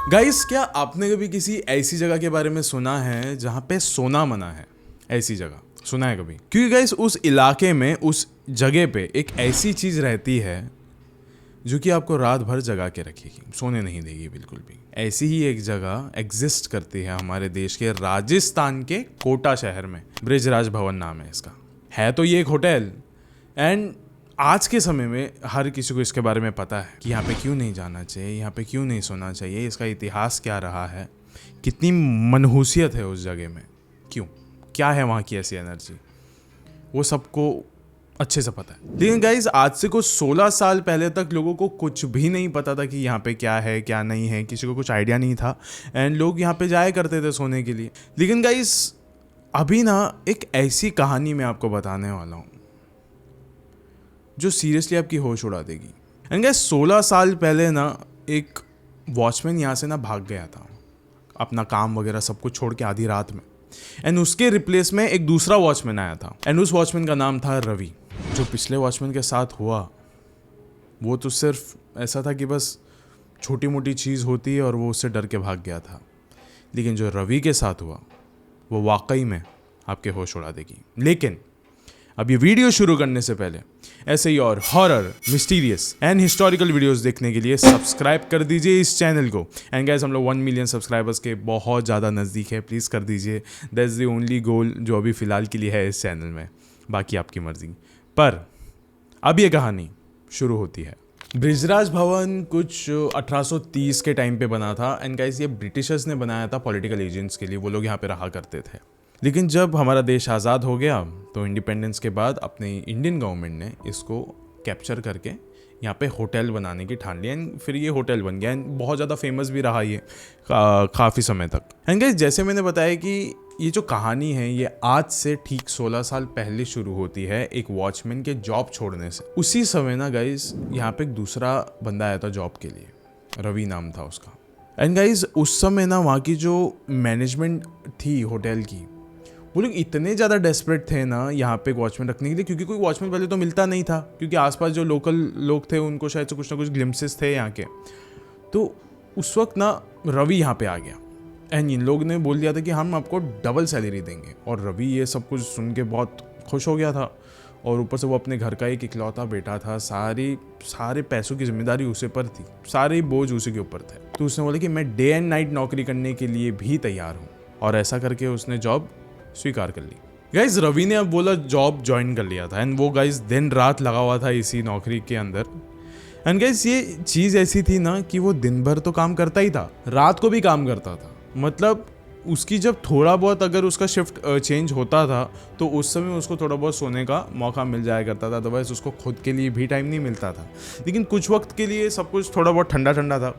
Guys, क्या आपने कभी किसी ऐसी जगह के बारे में सुना है जहाँ पे सोना मना है? ऐसी जगह सुना है कभी? क्योंकि गाइस उस इलाके में, उस जगह पे एक ऐसी चीज़ रहती है जो कि आपको रात भर जगा के रखेगी, सोने नहीं देगी बिल्कुल भी। ऐसी ही एक जगह एग्जिस्ट करती है हमारे देश के राजस्थान के कोटा शहर में। बृजराज भवन नाम है इसका। है तो ये एक होटल, एंड आज के समय में हर किसी को इसके बारे में पता है कि यहाँ पे क्यों नहीं जाना चाहिए, यहाँ पे क्यों नहीं सोना चाहिए, इसका इतिहास क्या रहा है, कितनी मनहूसियत है उस जगह में, क्यों, क्या है वहाँ की ऐसी एनर्जी, वो सबको अच्छे से पता है। लेकिन गाइज आज से कुछ 16 साल पहले तक लोगों को कुछ भी नहीं पता था कि यहाँ पे क्या है क्या नहीं है, किसी को कुछ आइडिया नहीं था, एंड लोग यहाँ पे जाया करते थे सोने के लिए। लेकिन गाइज अभी ना एक ऐसी कहानी मैं आपको बताने वाला हूँ जो सीरियसली आपकी होश उड़ा देगी। एंड गाइस 16 साल पहले ना एक वॉचमैन यहाँ से ना भाग गया था, अपना काम वगैरह सब कुछ छोड़ के आधी रात में, एंड उसके रिप्लेस में एक दूसरा वॉचमैन आया था, एंड उस वॉचमैन का नाम था रवि। जो पिछले वॉचमैन के साथ हुआ वो तो सिर्फ ऐसा था कि बस छोटी मोटी चीज़ होती है और वो उससे डर के भाग गया था, लेकिन जो रवि के साथ हुआ वो वाकई में आपके होश उड़ा देगी। लेकिन अब ये वीडियो शुरू करने से पहले ऐसे ही और horror, mysterious and historical videos देखने के लिए सब्सक्राइब कर दीजिए इस चैनल को। एंड गाइस हम लोग 1 मिलियन सब्सक्राइबर्स के बहुत ज़्यादा नज़दीक है, प्लीज़ कर दीजिए। That is the only goal जो अभी फ़िलहाल के लिए है इस चैनल में, बाकी आपकी मर्जी। पर अब ये कहानी शुरू होती है। बृजराज भवन कुछ 1830 के टाइम पे बना था, एंड गाइस ये ब्रिटिशर्स ने बनाया था पॉलिटिकल एजेंट्स के लिए, वो लोग यहाँ पे रहा करते थे। लेकिन जब हमारा देश आज़ाद हो गया तो इंडिपेंडेंस के बाद अपनी इंडियन गवर्नमेंट ने इसको कैप्चर करके यहाँ पे होटल बनाने की ठान लिया, एंड फिर ये होटल बन गया, एंड बहुत ज़्यादा फेमस भी रहा ये काफ़ी समय तक। एंड गाइस जैसे मैंने बताया कि ये जो कहानी है ये आज से ठीक 16 साल पहले शुरू होती है एक वॉचमैन के जॉब छोड़ने से। उसी समय ना गाइस यहाँ पे एक दूसरा बंदा आया था जॉब के लिए, रवि नाम था उसका। एंड गाइस उस समय ना वहाँ की जो मैनेजमेंट थी होटल की, वो लोग इतने ज़्यादा डेस्परेट थे ना यहाँ पे वॉचमैन रखने के लिए, क्योंकि कोई वॉचमैन पहले तो मिलता नहीं था, क्योंकि आसपास जो लोकल लोग थे उनको शायद से कुछ ना कुछ ग्लिम्पसेस थे यहाँ के। तो उस वक्त ना रवि यहाँ पे आ गया, एंड इन लोग ने बोल दिया था कि हम आपको डबल सैलरी देंगे, और रवि ये सब कुछ सुन के बहुत खुश हो गया था। और ऊपर से वो अपने घर का एक इकलौता बेटा था, सारे पैसों की जिम्मेदारी उसे पर थी, सारे बोझ उसी के ऊपर थे। तो उसने बोला कि मैं डे एंड नाइट नौकरी करने के लिए भी तैयार हूँ, और ऐसा करके उसने जॉब स्वीकार कर ली। गाइज रवि ने अब बोला जॉब ज्वाइन कर लिया था, एंड वो गाइज दिन रात लगा हुआ था इसी नौकरी के अंदर। एंड गाइज ये चीज़ ऐसी थी ना कि वो दिन भर तो काम करता ही था, रात को भी काम करता था। मतलब उसकी जब थोड़ा बहुत अगर उसका शिफ्ट चेंज होता था तो उस समय उसको थोड़ा बहुत सोने का मौका मिल जाया करता था, अदरवाइज उसको खुद के लिए भी टाइम नहीं मिलता था। लेकिन कुछ वक्त के लिए सब कुछ थोड़ा बहुत ठंडा ठंडा था।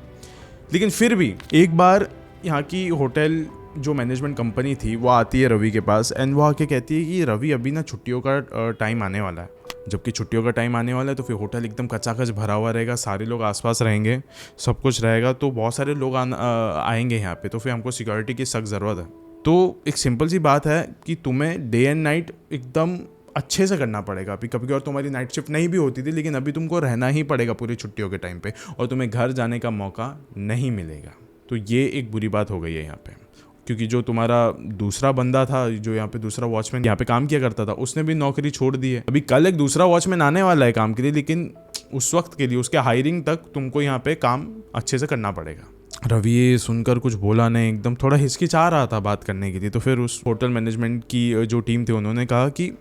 लेकिन फिर भी एक बार यहाँ की होटल जो मैनेजमेंट कंपनी थी वो आती है रवि के पास, एंड वो आके कहती है कि रवि अभी ना छुट्टियों का टाइम आने वाला है। जबकि छुट्टियों का टाइम आने वाला है तो फिर होटल एकदम कचाकच भरा हुआ रहेगा, सारे लोग आसपास रहेंगे, सब कुछ रहेगा, तो बहुत सारे लोग आएंगे यहाँ पे, तो फिर हमको सिक्योरिटी की सख्त ज़रूरत है। तो एक सिंपल सी बात है कि तुम्हें डे एंड नाइट एकदम अच्छे से करना पड़ेगा। अभी कभी और तुम्हारी नाइट शिफ्ट नहीं भी होती थी, लेकिन अभी तुमको रहना ही पड़ेगा पूरी छुट्टियों के टाइम पे, और तुम्हें घर जाने का मौका नहीं मिलेगा। तो ये एक बुरी बात हो गई है यहाँ पे, क्योंकि जो तुम्हारा दूसरा बंदा था, जो यहाँ पे दूसरा वॉचमैन यहाँ पे काम किया करता था, उसने भी नौकरी छोड़ दी है। अभी कल एक दूसरा वॉचमैन आने वाला है काम के लिए, लेकिन उस वक्त के लिए, उसके हायरिंग तक तुमको यहाँ पे काम अच्छे से करना पड़ेगा। रवि ये सुनकर कुछ बोला नहीं, एकदम थोड़ा हिचकिचा रहा था बात करने के लिए। तो फिर उस होटल मैनेजमेंट की जो टीम थी उन्होंने कहा कि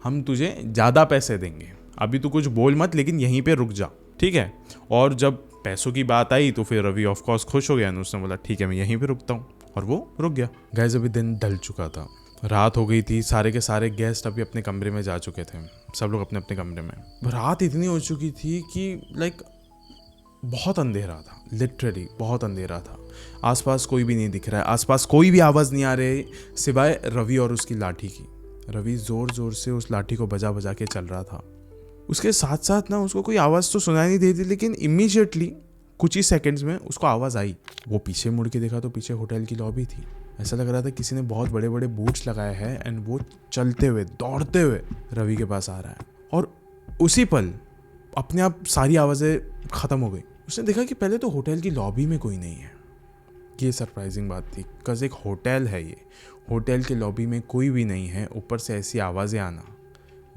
हम तुझे ज़्यादा पैसे देंगे, अभी तू कुछ बोल मत, लेकिन यहीं पर रुक जा, ठीक है। और जब पैसों की बात आई तो फिर रवि ऑफकोर्स खुश हो गया, उसने बोला ठीक है मैं यहीं पर रुकता हूँ, और वो रुक गया। गाइस अभी दिन ढल चुका था, रात हो गई थी, सारे के सारे गेस्ट अभी अपने कमरे में जा चुके थे, सब लोग अपने अपने कमरे में। रात इतनी हो चुकी थी कि बहुत अंधेरा था, लिटरली बहुत अंधेरा था। आसपास कोई भी नहीं दिख रहा है, आसपास कोई भी आवाज़ नहीं आ रही सिवाय रवि और उसकी लाठी की। रवि ज़ोर ज़ोर से उस लाठी को बजा बजा के चल रहा था। उसके साथ साथ ना उसको कोई आवाज़ तो सुनाई नहीं देती, लेकिन इमीडिएटली कुछ ही सेकंड्स में उसको आवाज़ आई। वो पीछे मुड़ के देखा तो पीछे होटल की लॉबी थी। ऐसा लग रहा था किसी ने बहुत बड़े बड़े बूट्स लगाए हैं, एंड वो चलते हुए दौड़ते हुए रवि के पास आ रहा है। और उसी पल अपने आप सारी आवाज़ें ख़त्म हो गई। उसने देखा कि पहले तो होटल की लॉबी में कोई नहीं है, ये सरप्राइजिंग बात थी, बिकॉज एक होटल है ये, होटल के लॉबी में कोई भी नहीं है, ऊपर से ऐसी आवाज़ें आना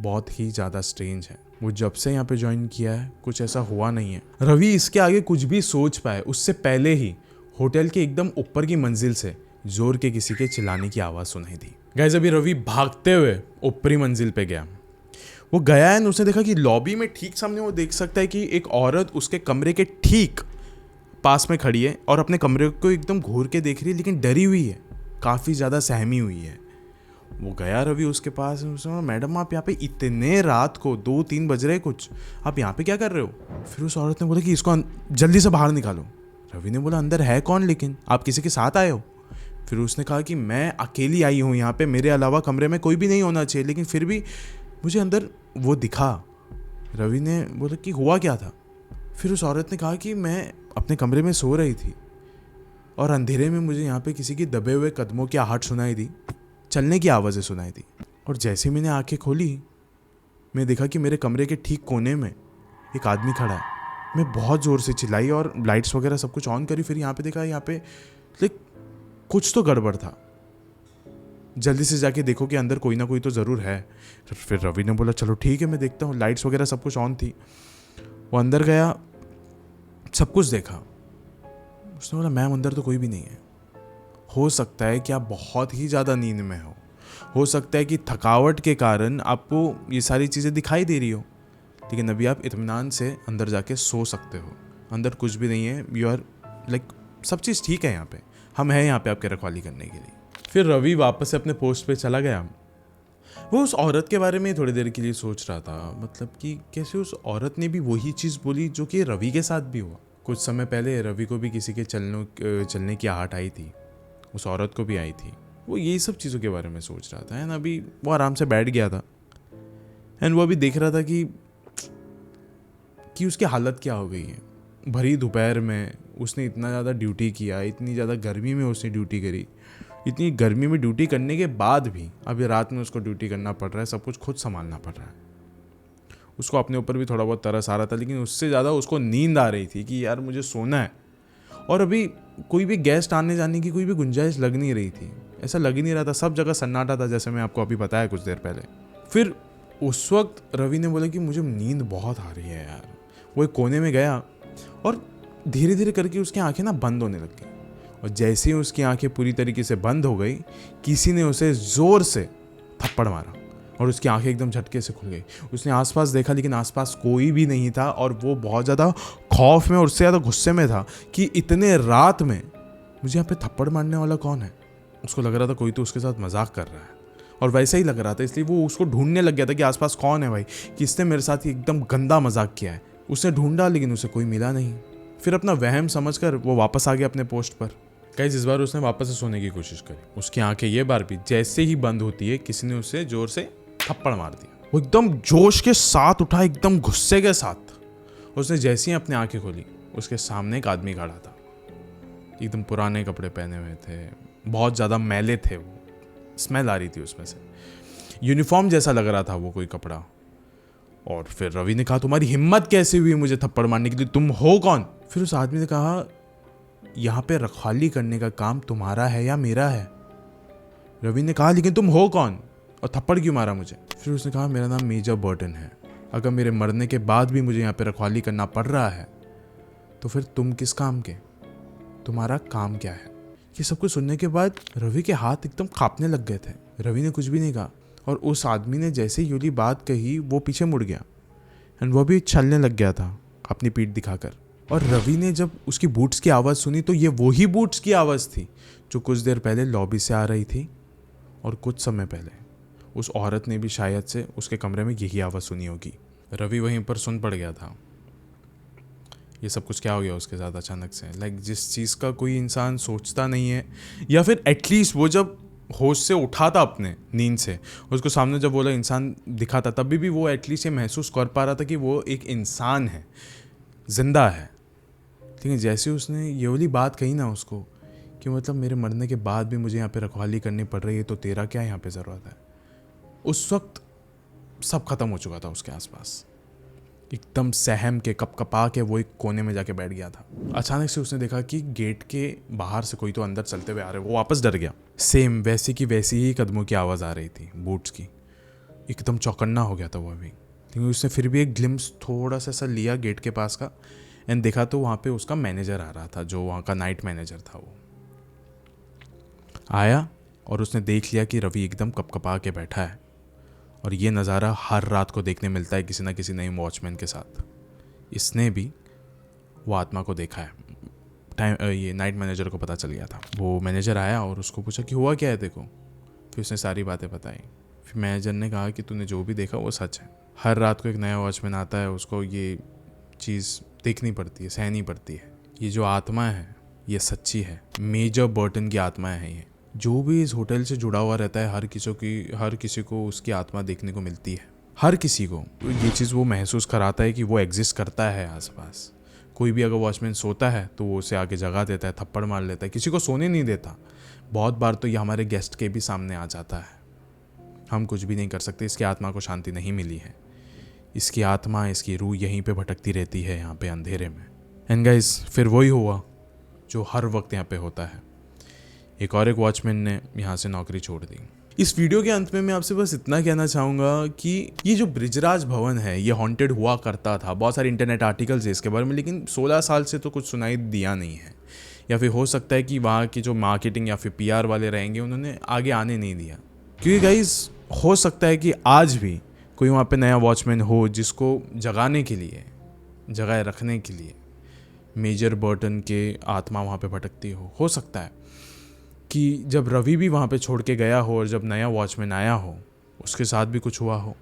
बहुत ही ज़्यादा स्ट्रेंज है। वो जब से यहाँ पे ज्वाइन किया है कुछ ऐसा हुआ नहीं है। रवि इसके आगे कुछ भी सोच पाए उससे पहले ही होटल के एकदम ऊपर की मंजिल से जोर के किसी के चिल्लाने की आवाज़ सुनाई दी। गाइस अभी रवि भागते हुए ऊपरी मंजिल पे गया। वो गया है, उसने देखा कि लॉबी में ठीक सामने वो देख सकता है कि एक औरत उसके कमरे के ठीक पास में खड़ी है और अपने कमरे को एकदम घूर के देख रही है, लेकिन डरी हुई है, काफ़ी ज़्यादा सहमी हुई है। वो गया रवि उसके पास, उसने बोला मैडम आप यहाँ पे इतने रात को 2-3 बज रहे कुछ, आप यहाँ पे क्या कर रहे हो? फिर उस औरत ने बोला कि इसको जल्दी से बाहर निकालो। रवि ने बोला अंदर है कौन, लेकिन आप किसी के साथ आए हो? फिर उसने कहा कि मैं अकेली आई हूँ यहाँ पे, मेरे अलावा कमरे में कोई भी नहीं होना चाहिए, लेकिन फिर भी मुझे अंदर वो दिखा। रवि ने बोला कि हुआ क्या था? फिर उस औरत ने कहा कि मैं अपने कमरे में सो रही थी और अंधेरे में मुझे यहाँ पे किसी की दबे हुए कदमों की आहट सुनाई दी, चलने की आवाज़ें सुनाई दी, और जैसे मैंने आंखें खोली मैं देखा कि मेरे कमरे के ठीक कोने में एक आदमी खड़ा है। मैं बहुत ज़ोर से चिल्लाई और लाइट्स वगैरह सब कुछ ऑन करी। फिर यहाँ पे देखा, यहाँ पे लाइक कुछ तो गड़बड़ था, जल्दी से जाके देखो कि अंदर कोई ना कोई तो ज़रूर है। फिर रवि ने बोला चलो ठीक है मैं देखता हूँ। लाइट्स वगैरह सब कुछ ऑन थी। वो अंदर गया, सब कुछ देखा। उसने बोला मैम अंदर तो कोई भी नहीं है। हो सकता है कि आप बहुत ही ज़्यादा नींद में हो सकता है कि थकावट के कारण आपको ये सारी चीज़ें दिखाई दे रही हो, लेकिन अभी आप इत्मीनान से अंदर जाके सो सकते हो। अंदर कुछ भी नहीं है, यू आर लाइक सब चीज़ ठीक है यहाँ पे, हम हैं यहाँ पे आपके रखवाली करने के लिए। फिर रवि वापस से अपने पोस्ट पे चला गया। वो उस औरत के बारे में थोड़ी देर के लिए सोच रहा था, मतलब कि कैसे उस औरत ने भी वही चीज़ बोली जो कि रवि के साथ भी हुआ। कुछ समय पहले रवि को भी किसी के चलने की आहट आई थी, उस औरत को भी आई थी। वो यही सब चीज़ों के बारे में सोच रहा था एंड अभी वो आराम से बैठ गया था एंड वो अभी देख रहा था कि उसकी हालत क्या हो गई है। भरी दोपहर में उसने इतना ज़्यादा ड्यूटी किया, इतनी ज़्यादा गर्मी में उसने ड्यूटी करी, इतनी गर्मी में ड्यूटी करने के बाद भी अभी रात में उसको ड्यूटी करना पड़ रहा है, सब कुछ खुद संभालना पड़ रहा है। उसको अपने ऊपर भी थोड़ा बहुत तरस आ रहा था, लेकिन उससे ज़्यादा उसको नींद आ रही थी कि यार मुझे सोना है। और अभी कोई भी गेस्ट आने जाने की कोई भी गुंजाइश लग नहीं रही थी, ऐसा लग ही नहीं रहा था, सब जगह सन्नाटा था, जैसे मैं आपको अभी बताया कुछ देर पहले। फिर उस वक्त रवि ने बोला कि मुझे नींद बहुत आ रही है यार। वो एक कोने में गया और धीरे धीरे करके उसकी आंखें ना बंद होने लग गई, और जैसे ही उसकी आंखें पूरी तरीके से बंद हो गई, किसी ने उसे ज़ोर से थप्पड़ मारा और उसकी आंखें एकदम झटके से खुल गई। उसने आसपास देखा, लेकिन आसपास कोई भी नहीं था और वो बहुत ज़्यादा खौफ में और उससे ज़्यादा गुस्से में था कि इतने रात में मुझे यहाँ पे थप्पड़ मारने वाला कौन है। उसको लग रहा था कोई तो उसके साथ मजाक कर रहा है, और वैसा ही लग रहा था, इसलिए वो उसको ढूंढने लग गया था कि आसपास कौन है भाई, किसने मेरे साथ एकदम गंदा मजाक किया है। उसने ढूंढा लेकिन उसे कोई मिला नहीं। फिर अपना वहम समझकर वो वापस आ गया अपने पोस्ट पर। गाइस इस बार उसने वापस से सोने की कोशिश करी। उसकी आंखें ये बार भी जैसे ही बंद होती है, किसी ने उसे जोर से थप्पड़ मार दिया। वो एकदम जोश के साथ उठा, एकदम गुस्से के साथ। उसने जैसे ही अपनी आंखें खोली, उसके सामने एक आदमी खड़ा था। एकदम पुराने कपड़े पहने हुए थे, बहुत ज़्यादा मैले थे, वो स्मेल आ रही थी उसमें से, यूनिफॉर्म जैसा लग रहा था वो कोई कपड़ा। और फिर रवि ने कहा तुम्हारी हिम्मत कैसे हुई मुझे थप्पड़ मारने के लिए, तुम हो कौन? फिर उस आदमी ने कहा यहाँ पे रखवाली करने का काम तुम्हारा है या मेरा है? रवि ने कहा लेकिन तुम हो कौन और थप्पड़ क्यों मारा मुझे? फिर उसने कहा मेरा नाम मेजर बर्टन है, अगर मेरे मरने के बाद भी मुझे यहाँ पे रखवाली करना पड़ रहा है तो फिर तुम किस काम के, तुम्हारा काम क्या है? ये सब कुछ सुनने के बाद रवि के हाथ एकदम कांपने लग गए थे। रवि ने कुछ भी नहीं कहा और उस आदमी ने जैसे ही बात कही वो पीछे मुड़ गया एंड वो भी चलने लग गया था अपनी पीठ दिखाकर। और रवि ने जब उसकी बूट्स की आवाज़ सुनी तो ये वही बूट्स की आवाज़ थी जो कुछ देर पहले लॉबी से आ रही थी, और कुछ समय पहले उस औरत ने भी शायद से उसके कमरे में यही आवाज़ सुनी होगी। रवि वहीं पर सुन पड़ गया था। ये सब कुछ क्या हो गया उसके साथ अचानक से, लाइक जिस चीज़ का कोई इंसान सोचता नहीं है, या फिर एटलीस्ट वो जब होश से उठा था अपने नींद से, उसको सामने जब बोला इंसान दिखा था, तभी भी वो एटलीस्ट ये महसूस कर पा रहा था कि वो एक इंसान है, जिंदा है। लेकिन जैसे उसने ये वाली बात कही ना उसको कि मतलब मेरे मरने के बाद भी मुझे यहाँ पे रखवाली करनी पड़ रही है, तो तेरा क्या यहाँ पे ज़रूरत है, उस वक्त सब खत्म हो चुका था उसके आसपास। एकदम सहम के कपकपा के वो एक कोने में जाके बैठ गया था। अचानक से उसने देखा कि गेट के बाहर से कोई तो अंदर चलते हुए आ रहे। वो वापस डर गया। सेम वैसी की वैसी ही कदमों की आवाज़ आ रही थी, बूट्स की। एकदम चौकन्ना हो गया था वो अभी, लेकिन उसने फिर भी एक ग्लिम्स थोड़ा सा लिया गेट के पास का, एंड देखा तो वहाँ पे उसका मैनेजर आ रहा था, जो वहाँ का नाइट मैनेजर था। वो आया और उसने देख लिया कि रवि एकदम कपकपा के बैठा है। और ये नज़ारा हर रात को देखने मिलता है किसी ना किसी नए वॉचमैन के साथ। इसने भी वो आत्मा को देखा है। ये नाइट मैनेजर को पता चल गया था। वो मैनेजर आया और उसको पूछा कि हुआ क्या है देखो। फिर उसने सारी बातें बताई। फिर मैनेजर ने कहा कि तूने जो भी देखा वो सच है। हर रात को एक नया वॉचमैन आता है, उसको ये चीज़ देखनी पड़ती है, सहनी पड़ती है। ये जो आत्मा है ये सच्ची है। मेजर बर्टन की आत्मा है ये। जो भी इस होटल से जुड़ा हुआ रहता है, हर किसी को उसकी आत्मा देखने को मिलती है। हर किसी को ये चीज़ वो महसूस कराता है कि वो एग्जिस्ट करता है आसपास। कोई भी अगर वॉचमैन सोता है तो वो उसे आगे जगा देता है, थप्पड़ मार लेता है, किसी को सोने नहीं देता। बहुत बार तो ये हमारे गेस्ट के भी सामने आ जाता है। हम कुछ भी नहीं कर सकते। इसकी आत्मा को शांति नहीं मिली है। इसकी आत्मा, इसकी रूह यहीं पे भटकती रहती है यहाँ पे अंधेरे में। एंड गाइस, फिर वही हुआ जो हर वक्त यहाँ पे होता है। एक वॉचमैन ने यहाँ से नौकरी छोड़ दी। इस वीडियो के अंत में मैं आपसे बस इतना कहना चाहूँगा कि ये जो ब्रिजराज भवन है ये हॉन्टेड हुआ करता था। बहुत सारे इंटरनेट आर्टिकल्स है इसके बारे में, लेकिन 16 साल से तो कुछ सुनाई दिया नहीं है। या फिर हो सकता है कि वहाँ की जो मार्केटिंग या फिर PR वाले रहेंगे उन्होंने आगे आने नहीं दिया। क्योंकि गाइस, हो सकता है कि आज भी कोई वहाँ पे नया वॉचमैन हो जिसको जगाने के लिए, जगाए रखने के लिए मेजर बर्टन के आत्मा वहाँ पे भटकती हो सकता है कि जब रवि भी वहाँ पे छोड़ के गया हो और जब नया वॉचमैन आया हो उसके साथ भी कुछ हुआ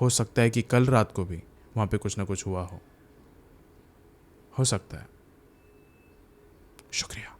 हो सकता है कि कल रात को भी वहाँ पे कुछ ना कुछ हुआ हो सकता है। शुक्रिया।